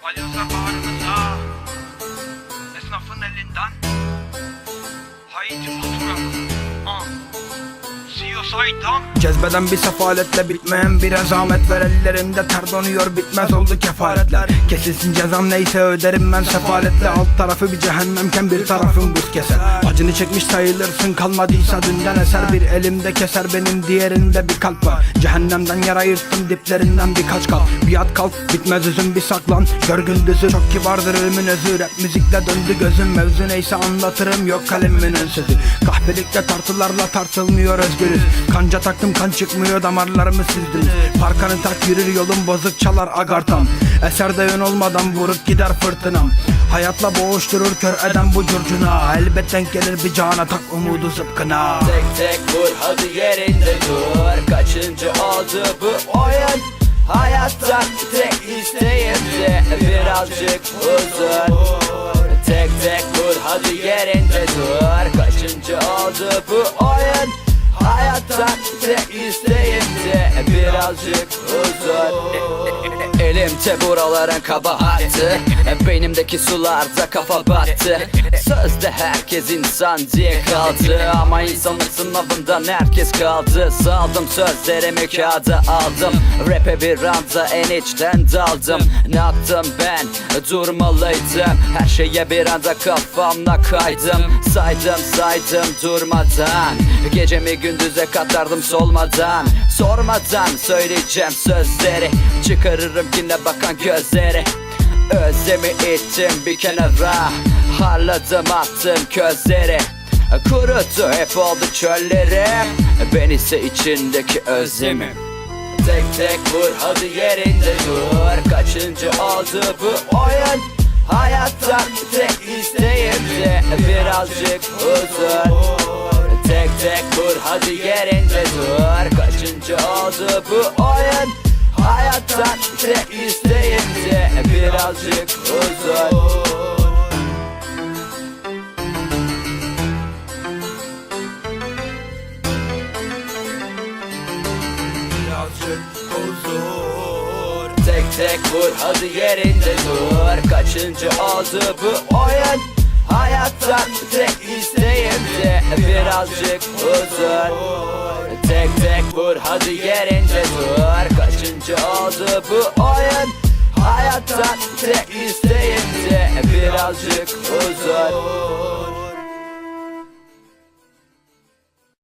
Balyozlar bağrımızda, esnafın elinden. Haydi fatura. CEO Saydam. Cezbeden bir sefaletle bitmeyen bir azamet ver, ellerinde ter donuyor bitmez oldu kefaretler. Kesilsin cezam neyse öderim ben sefaletle. Alt tarafı bir cehennemken bir tarafım buz keser. Acını çekmiş sayılırsın kalmadıysa dünden eser. Bir elimde keser benim diğerinde bir kalp var. Cehennemden yara yırttım diplerinden birkaç kal. Biat kalk bitmez üzüm bir saklan. Gör gündüzü çok kibardır ölümün özü. Rap müzikle döndü gözüm, mevzu neyse anlatırım yok kalemimin ön sözü. Kahpelikte tartılarla tartılmıyor özgürüz. Kanca taktım kan çıkmıyor damarlarımı sizdiniz. Parkanı tak yürür yolum bozuk çalar agartam. Eserde yön olmadan vurup gider fırtınam. Hayatla boğuşturur kör eden bu curcuna. Elbet denk gelir bir cana tak umudu zıpkına. Tek tek vur hadi yerinde dur. Kaçıncı oldu bu oyun? Hayattan tek isteğim de birazcık huzur. Tek tek vur hadi yerinde dur. Kaçıncı oldu bu oyun? Hayattan tek isteğim de birazcık huzur. Elimde buraların kabahatı, beynimdeki sularda kafa battı. Sözde herkes insan diye kaldı, ama insanlık sınavından herkes kaldı. Saldım sözlerimi kağıda aldım, rap'e bir anda en içten daldım. Ne yaptım ben? Durmalıydım. Her şeye bir anda kafamla kaydım. Saydım durmadan. Gecemi gündüze katardım solmadan. Sormadan söyleyeceğim sözleri, çıkarırım kine bakan gözleri. Özlemi ittim bir kenara, harladım attım közleri. Kurudu hep oldu çöllerim, ben ise içindeki özlemim. Tek tek vur hadi yerinde dur. Kaçıncı oldu bu oyun? Hayattan tek isteğim de birazcık huzur. Tek tek vur hadi yerinde dur. Kaçıncı oldu bu oyun? Hayattan tek isteğim de birazcık huzur. Birazcık huzur. Tek tek vur hadi yerinde dur. Kaçıncı oldu bu oyun? Hayattan tek isteğim de birazcık huzur. Tek tek vur hadi yerinde dur. Kaçıncı oldu bu oyun? Hayattan tek isteğim de birazcık huzur.